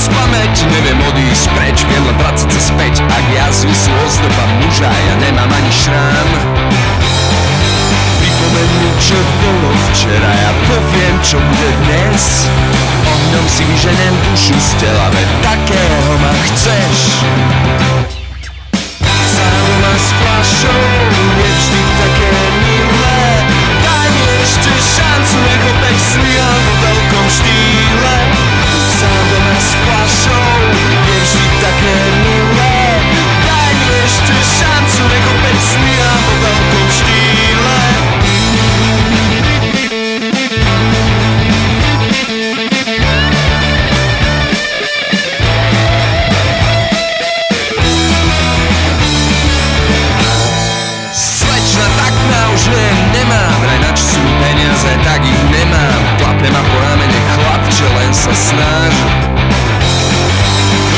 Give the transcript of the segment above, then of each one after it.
spamäť, neviem odísť preč, viem len vracať sa späť. Ak jazvy sú ozdoba muža, ja nemám ani šrám. Pripomeň mi, čo bolo včera, ja poviem, čo bude dnes. Ohňom si vyženem dušu z tela, veď takého ma chceš. Sám ma s fľašou je vždy také milé. Daj mi ešte šancu, nech opäť sliam vo veľkom štýle. Sám doma s fľašou je vždy také milé. Daj mi ešte šancu, nech opäť sliam vo veľkom štýle. Slečna takná už nemám, vraj na čo sú peniaze, tak ich nemám. Klape ma po ramene chlapče, len sa snaží.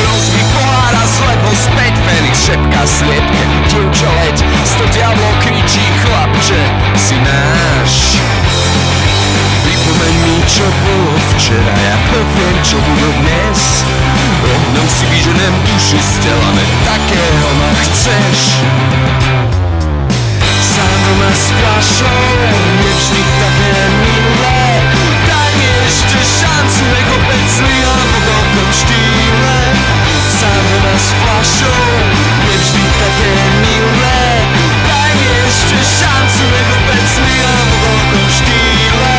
Rozbí pohár a slepo späť, Felix šepká sliepke. Dievča leď, sto diablov kričí, chlapče, si náš. Pripomeň mi, čo bolo včera, ja poviem, čo bude dnes. Ohňom si vyženem dušu z tela, veď takého ma chceš. Sám doma s fľašou je vždy také milé. Daj mi ešte šancu, nech opäť zlyham vo veľkom štýle. Sám doma s fľašou je vždy také milé. Daj mi ešte šancu, nech opäť zlyham vo veľkom štýle.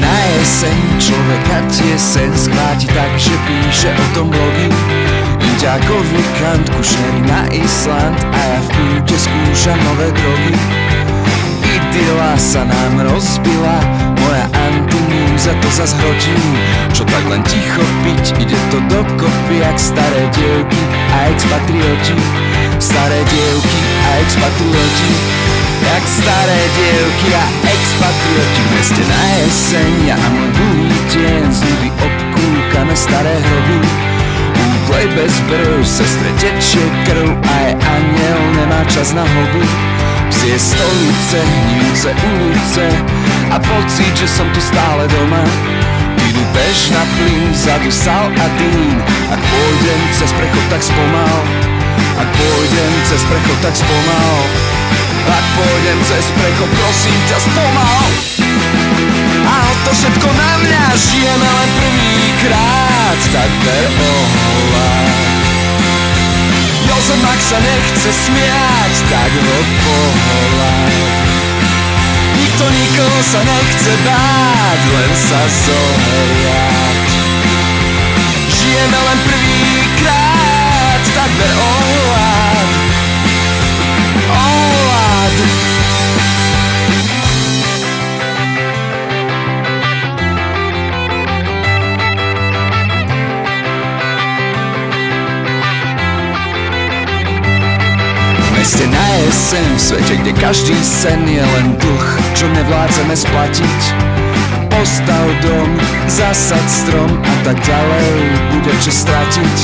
Na jeseň človeka tieseň schváti tak, že píše o tom blogy. Ide ako vikant, kušerí na Island a ja v kúte skúšam nové drogy. Idyla sa nám rozbila, moja antimúza to zas hrotí. Čo tak len ticho piť, ide to dokopy jak staré dievky a expatrioti. Staré dievky a expatrioti. Jak staré dievky a expatrioti. V meste na jeseň, ja a môj dlhý deň z nudy obkúkame staré hroby. Úplej bez brv, sestre tečie krv a je aniel, nemá čas na hobby. Psie stolice, hnijúce ulice a pocit, že som tu stále doma. Ty bež na plyn, vzadu sal a dým. Ak pôjdem cez prechod, tak spomal. Ak pôjdem cez prechod, tak spomal. Ak pôjdem cez prechod, prosím ťa, spomal. A o to všetko na mňa, žijeme len prvýkrát, tak ber ohľad. Jozef Max sa nechce smiať, tak ho pohľad. Nikto nikoho sa nechce báť, len sa zohriať. Žijeme len prvýkrát, tak ber ohľad. V meste na jeseň, v svete, kde každý sen je len dlh, čo nevládzeme splatiť. Postav dom, zasad strom a tak ďalej, bude čo stratiť.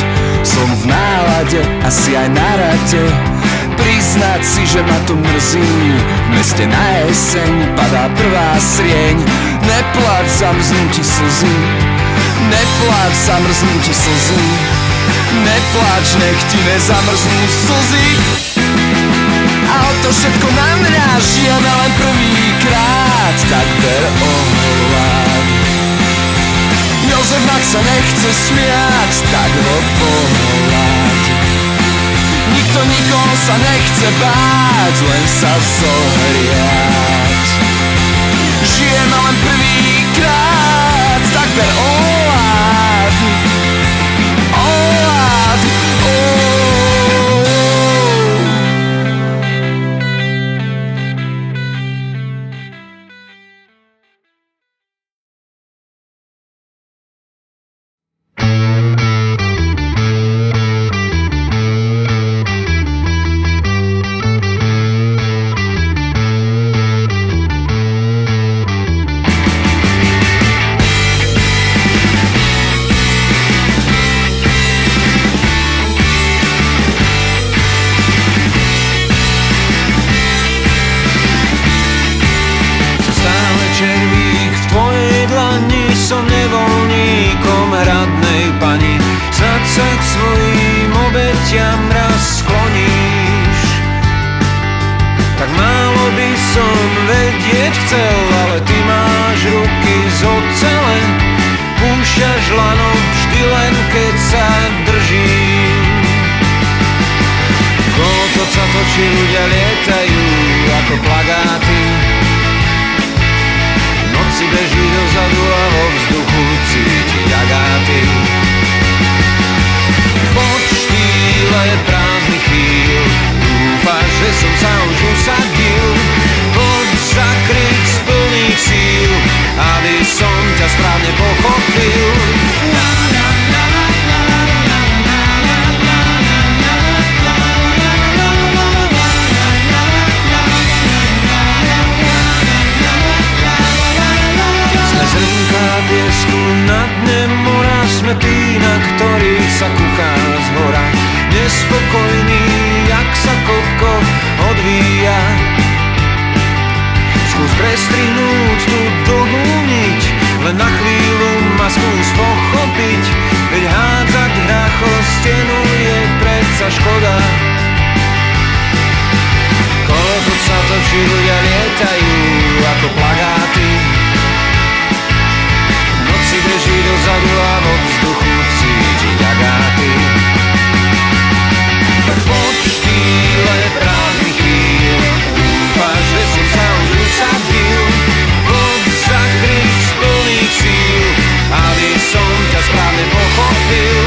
Som v nálade, asi aj na rade, priznať si, že ma to mrzí. V meste na jeseň padá prvá srieň. Nepláč, zamrznú ti slzy. Nepláč, zamrznú ti slzy. Nepláč, nech ti nezamrznú slzy. A o to všetko na mňa, žijeme len prvýkrát, tak ber ohľad. Jozef Max sa nechce smiať, tak ho pohľad. Nikto nikoho sa nechce báť, len sa zohriať. Žijeme len prvýkrát, tak ber ohľad. Ohľad, ohľad. točí, ľudia lietajú ako plagáty. V noci beží dozadu a vo vzduchu cíti agáty. Pod štýle prázdnych chvíľ dúfaš, že som sa už usadil. Poď zakryť z plných síl, aby som ťa správne pochopil. Zrnká piesku na dne mora, sme tí, na ktorých sa kúká zhora. Nespokojný, jak sa kopko odvíja. Skús prestrihnúť tú dlhú niť, len na chvíľu ma skús pochopiť. Veď hádzať hrách o stenu je predsa škoda. Kolotoč sa točí, ľudia lietajú ako plagáty. Si beží dozadu a vo vzduchu cíti agáty. Pod štýle prázdnych chvíľ dúfaš, že som sa už usadil. Poď zakryť z plných síl, aby som ťa správne pochopil.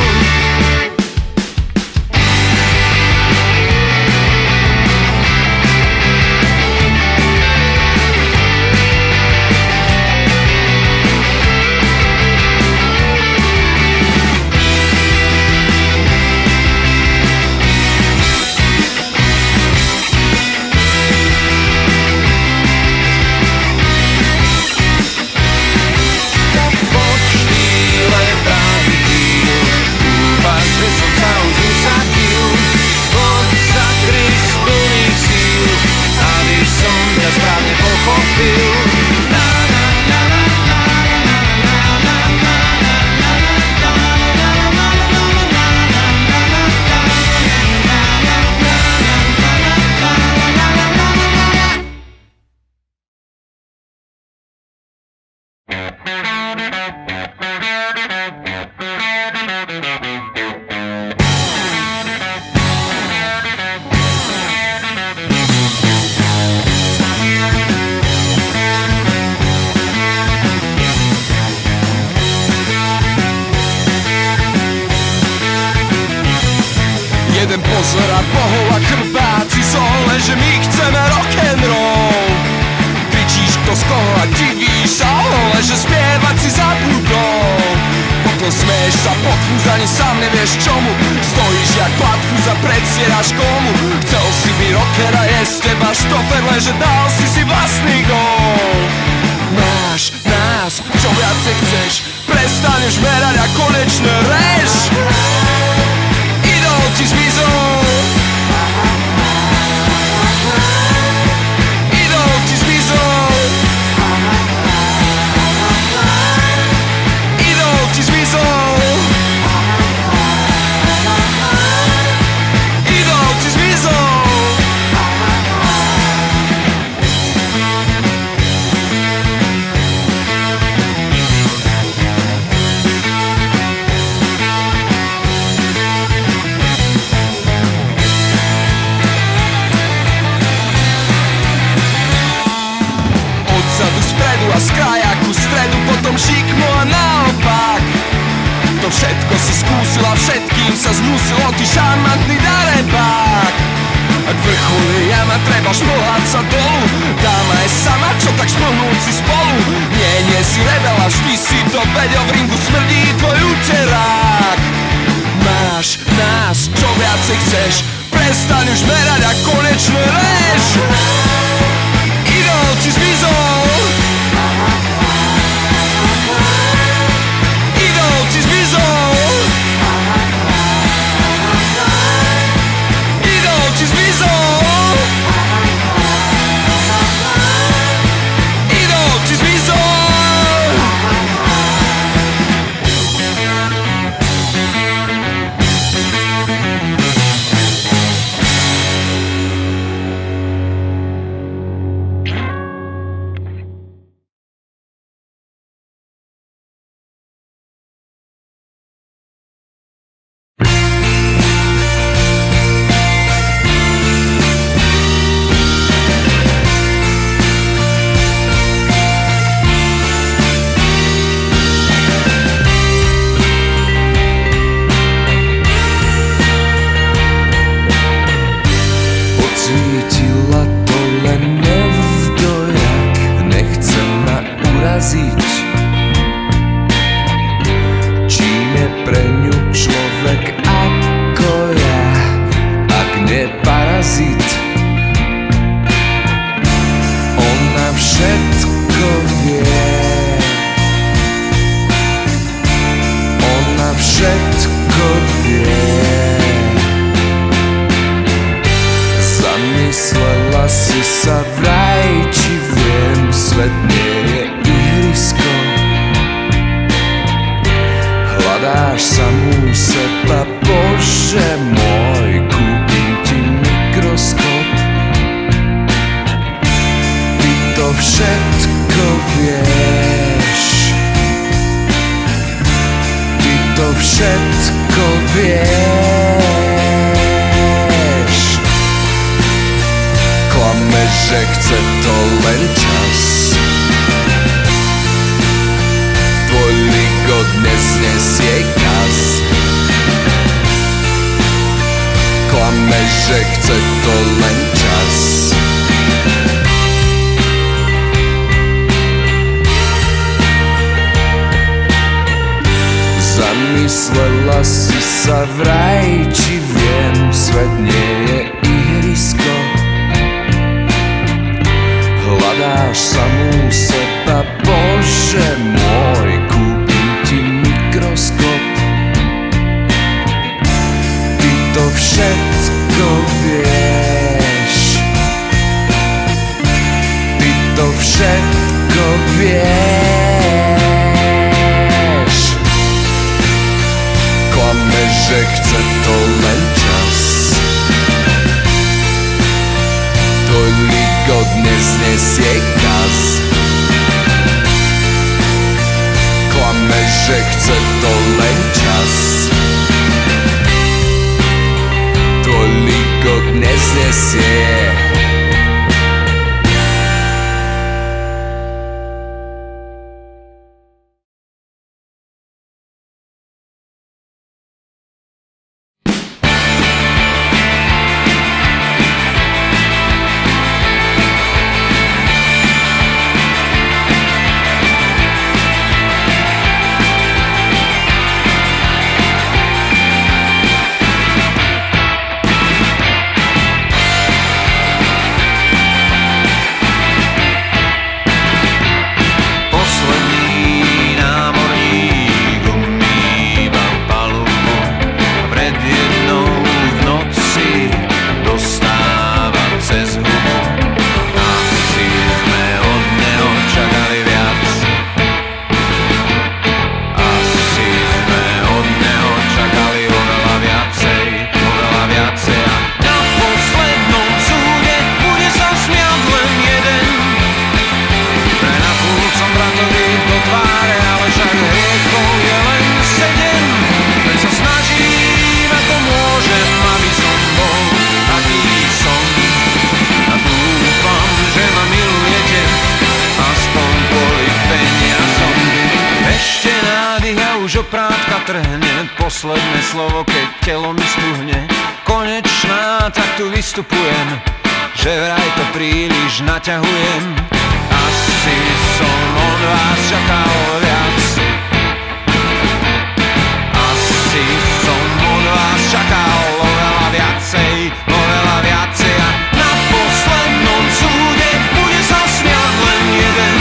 Jeden pozerá bohov a chrbáci zole, že my chceme rock'n'roll. Kričíš kto z koho a divíš sa hole, že spievať si zabudol. Potom smeješ sa pod fúz, ani sám nevieš čomu. Stojíš jak platfúz a predstieraš komu. Chcel si byť rocker a je z teba štofer, lenže dal si si vlastný gól. Máš nás, čo viacej chceš, prestaneš merať a konečne rež. Idol ti zmizol, idol ti zmizol, idol ti zmizol, idol ti zmizol. A z kraja ku stredu, potom šikmo a naopak. To všetko si skúsila, všetkým sa znúsilo, ty šarmantný darebák. Ak vrchol je jama, treba šplhať sa dolu. Dáma je sama, čo tak šplhnúť si spolu. Nie si rebel a vždy si to vedel, v ringu smrdí tvoj úterák. Máš nás, čo viacej chceš, prestaň už merať a konečne rež. Idol ti zmizol, idol ti zmizol, idol ti zmizol, idol ti zmizol. Zamyslela si sa vraj, či viem, svet nie je ihrisko. Hľadáš samú seba, Bože môj, kúpim ti mikroskop. Ty to všetko vieš, ty to všetko vieš. Klame, že chce to len čas. Tvoj ligo dnes nesie kaz. Klame, že chce to len čas. Zamyslela si sa vraj, či viem, svet nie je ihrisko. Hľadáš samú seba, Bože môj, kúpim ti mikroskop. Ty to všetko vieš, ty to všetko vieš. Klame, že chce to len čas. Tvoj ligo dnes nesie kaz. Klame, že chce to len čas. Tvoj ligo dnes nesie. Posledné slovo, keď telo mi stuhne. Konečná, tak tu vystupujem, že vraj to príliš naťahujem. Asi som od vás čakal viac. Asi som od vás čakal oveľa viacej, oveľa viacej. A na poslednom súde bude sa smiať len jeden.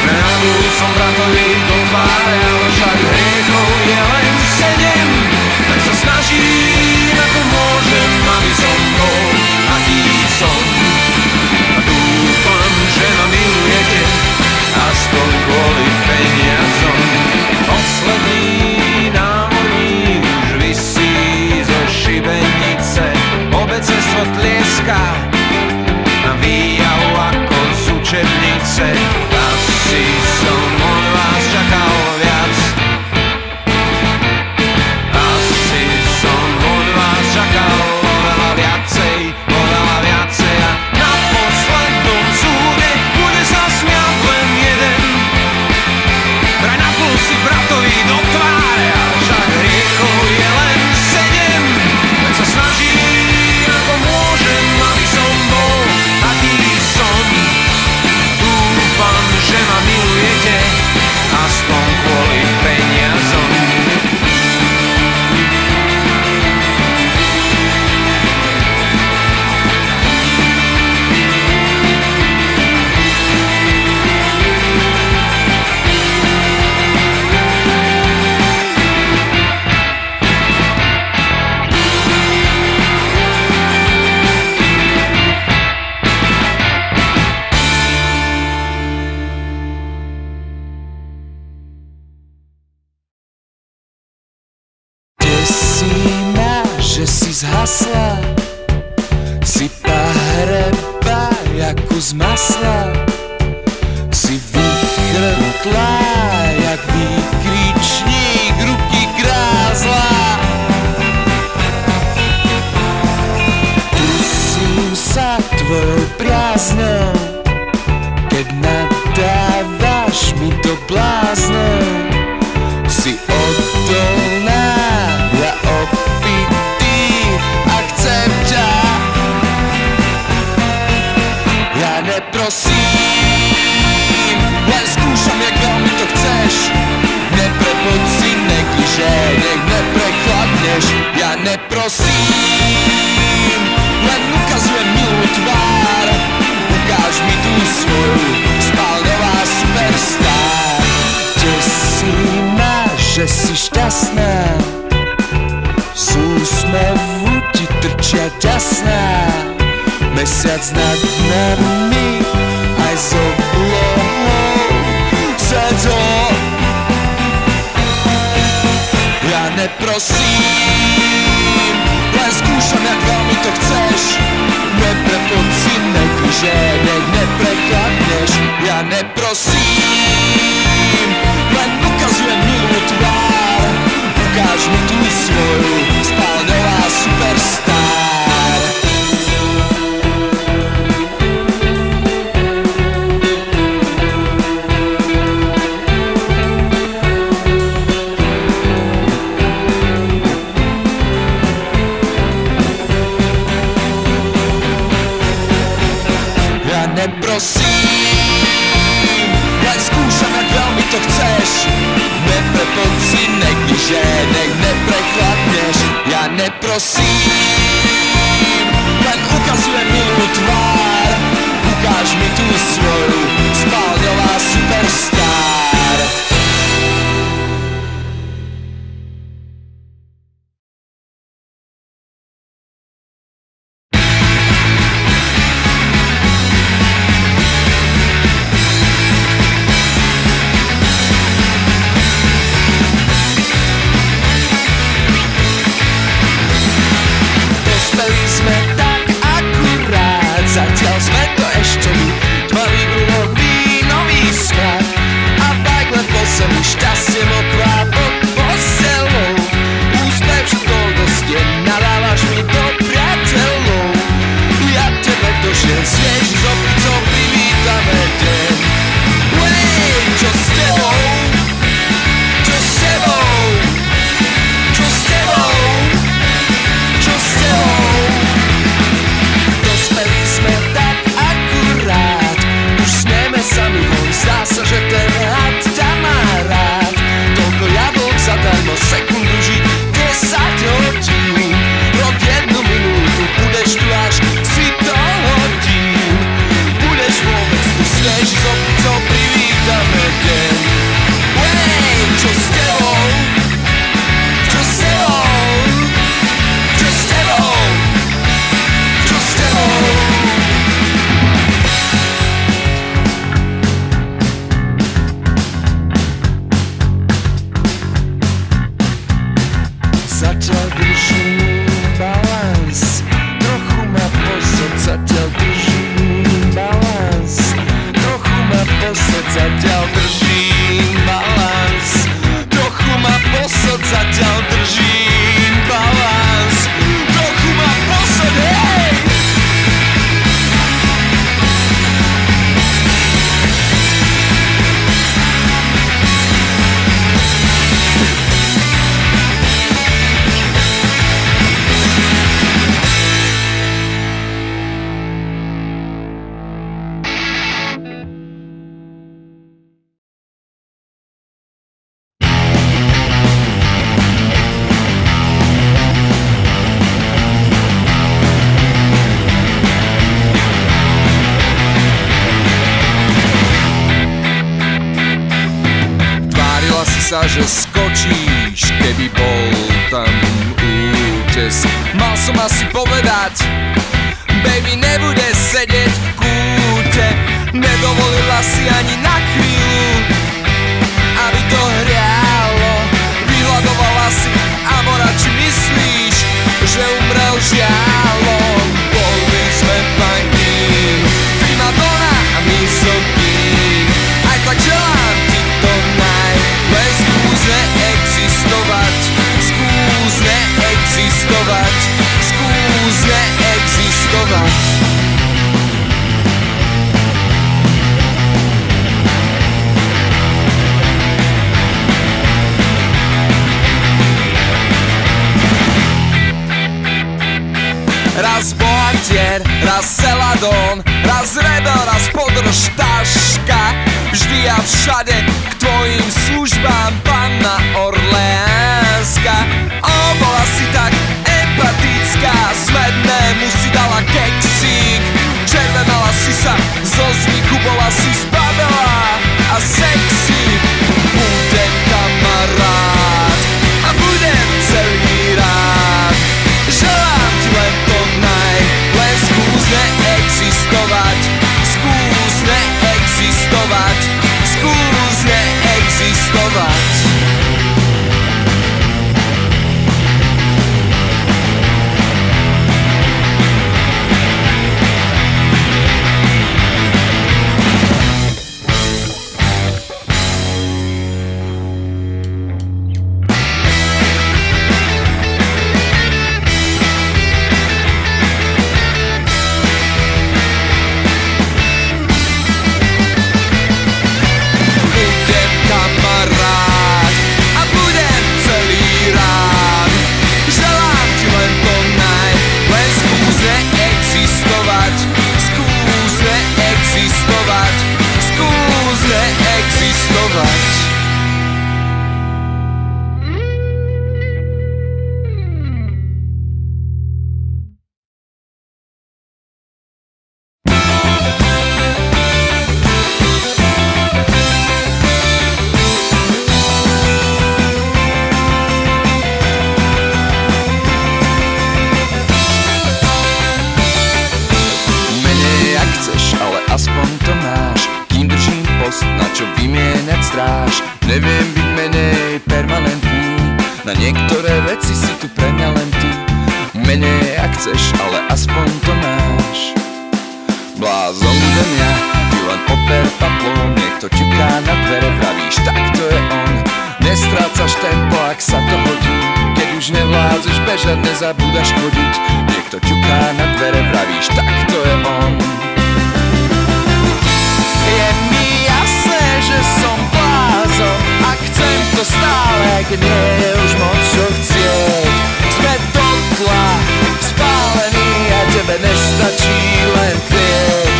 Prenadul som bratovi do tváre, ale však hriechov je len 7. Tak sa snažím, ako môžem, aby som bol, aký som. A dúfam, že ma milujete, aspoň kvôli peniazom. Posledný námorník už visí zo šibenia. masla, si pahreba jak kus masla, si vychrtlá jak výkričník, ruky grázla. Dusím sa tvojou priazňou, keď nadávaš mi do bláznou. Si odolná, ja opitý a chcem ťa. Ja neprosím, len skúšam, jak veľmi to chceš. Neprepoď si negliže, nech neprechladneš. Ja neprosím, len ukazujem milú tvár. Ukáž mi tú svoju spálňová superstar. Desí ma, že si šťastná, z úsmevu ti trčia ťasná. Mesiac nad nami aj s oblohou sedol. Ja neprosím, len skúšam, jak veľmi to chceš. Neprepoď si negliže, nech neprekladneš. Ja neprosím, len ukazujem milú tvár. Ukáž mi tú svoju spálňová superstar. Neprosím, len skúšam, jak veľmi to chceš. Neprepoď si negliže, nech neprechladneš. Ja neprosím, len ukazujem milú tvár. Ukáž mi tú svoju spálňová superstar. Zatiaľ sme to ešte my, tmavý brúhok, vínový strach. A tak len po zemi šťastie mokrá pod postelou. Úspev všetkol do stien, nadávaš mi do priateľov. Ja tebe došiel sviež, s opicou privítame deň. Uej, čo s tebou? Čo s tebou? Čo s tebou? Čo s tebou? Dospeli sme tak akurát, už sneme sami von, zdá sa, že ten had ťa má rád. Toľko jablok zadarmo, sekundu žiť 10 hodín. Rok 1 minútu, budeš tu až si to hodín. Budeš vôbec tu sviež, s opicou privítame deň. Uej, čo s tebou? Čo s tebou? Čo s tebou? Čo s tebou? Zatiaľ držím balans, trochu ma posed, zatiaľ držím balans. Trochu ma posed, zatiaľ držím balans. Trochu ma posed, zatiaľ držím balans. Trochu ma posed, hej! Sa, že skočíš, keby bol tam útes. Mal som asi povedať, baby, nebude sedieť v kúte. Nedovolila si ani na chvíľu, aby to hrialo. Vyhľadovala si amora, či myslíš, že umrel žialom. Boli sme fajn tým, primadona a misogyn. Aj tak želám ti to naj, len skús neexistovať, skús neexistovať, skús neexistovať. Raz bohatier, raz celadón, raz rebel, raz podržtaška. Vždy a všade k tvojim službám panna Orleánska. Bola si tak empatická, smednému si dala keksík. Červenala si sa zo zvyku, bola si zbabelá a sexy. Budem kamarát a budem celý rád. Želám ti len to naj, len skús neexistovať, skús neexistovať, skús neexistovať. Aspoň to máš, kým držím post, na čo vymieňať stráž. Neviem byť menej permanentný, na niektoré veci si tu pre mňa len ty. Menej ak chceš, ale aspoň to máš. Blázon budem ja, ty len oper paplom, niekto ťuká na dvere, vravíš, tak to je on. Nestrácaš tempo, ak sa to hodí, keď už nevládzeš bežať, nezabúdaš chodiť. Niekto ťuká na dvere, vravíš, tak to je on. Je mi jasné, že som blázon a chcem to stále, keď nie je už moc čo chcieť. Sme dotla spálení a tebe nestačí len tlieť.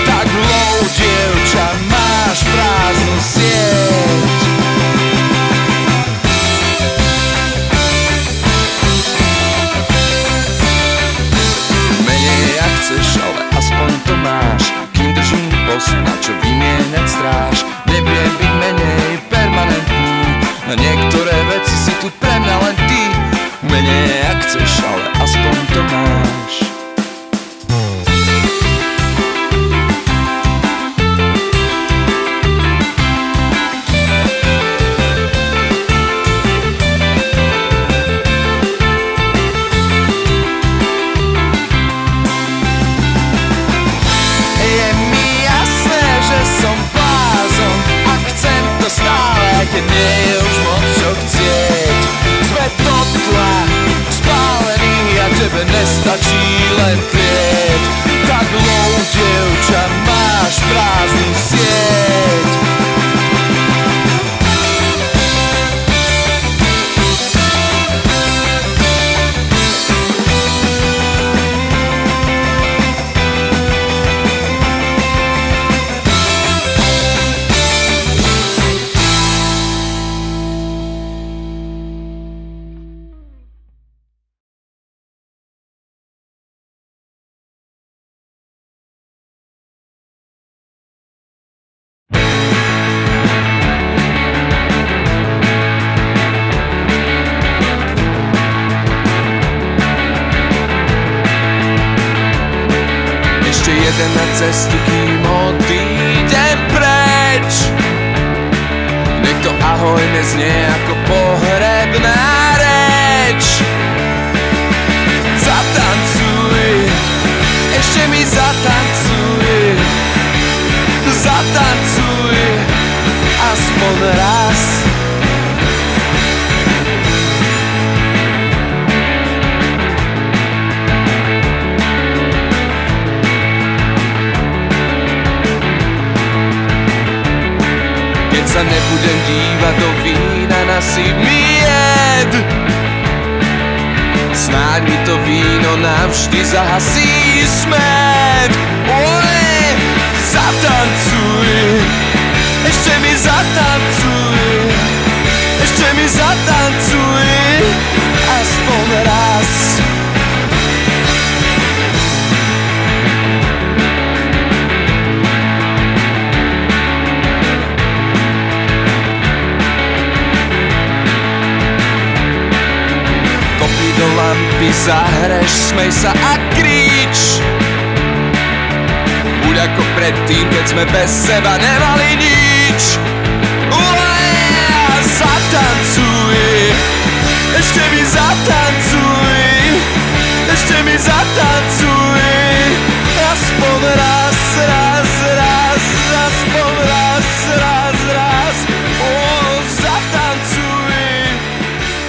Tak low, dievča, máš prázdnu sieť. Menej ak chceš, ale aspoň to máš, kým držím post, na čo vymieňať stráž. Neviem byť menej permanentný, na niektoré veci si tu pre mňa len ty. Menej ak chceš, ale aspoň to máš. Keď nie je už moc čo chcieť. Sme dotla spálení a tebe nestačí len klieť. Tak low, dievča, máš prázdnu sieť. Jeden na cestu, kým odídem preč. Nech to ahoj neznie ako pohrebná reč. Zatancuj sa nebudem dívať do vína, nasyp mi jed. Snáď mi to víno navždy zahasí smet. Ole, zatancuj, ešte mi zatancuj, ešte mi zatancuj, aspoň raz. Kopni do lampy, zahreš, smej sa a krič. Buď ako predtým, keď sme bez seba nemali nič. Zatancuj, ešte mi zatancuj, ešte mi zatancuj, aspoň raz, raz, raz, aspoň raz, raz, raz. Zatancuj,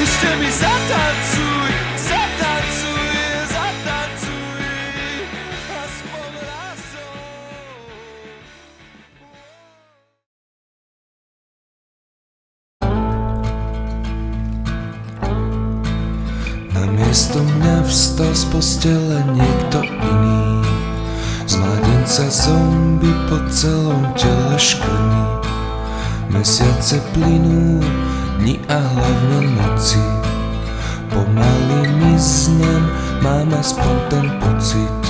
ešte mi zatancuj, zatancuj, zatancuj, aspoň raz. Namiesto mňa vstal z postele niekto iný. Z mládenca zombie po celom tele škrní. Mesiace plynú, dni a hlavne noci. Pomaly miznem, mám aspoň ten pocit.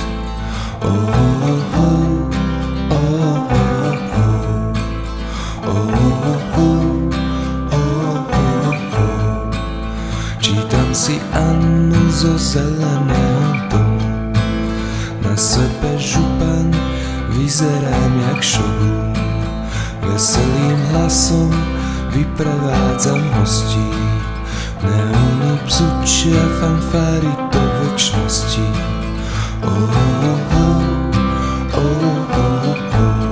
Oh, oh, oh, oh, oh, oh, oh, oh. Čítam si Annu zo zeleného domu. Na sebe župan, vyzerám jak šogun. Veselým hlasom vyprevádzam hostí. Neóny bzučia, fanfáry do večnosti. Oh, oh, oh, oh, oh, oh, oh.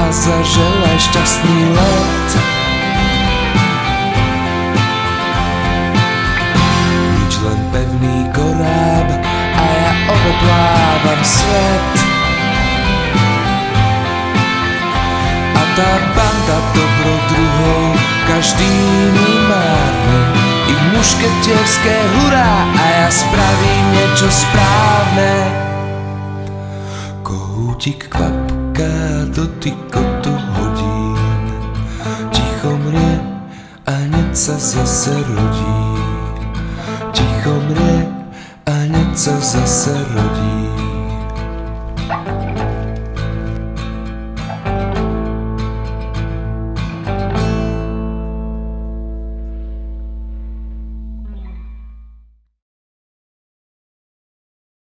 Zaželaj šťastný let. Nič, len pevný koráb a ja obeplávam svet. A tá banda dobrodruhov, každý mi márne ich mušketierské hurá a ja spravím niečo správne. Kohútik kvapka, dotykotu hodín. Ticho mrie a hneď sa zase rodí. Ticho mrie a hneď sa zase rodí.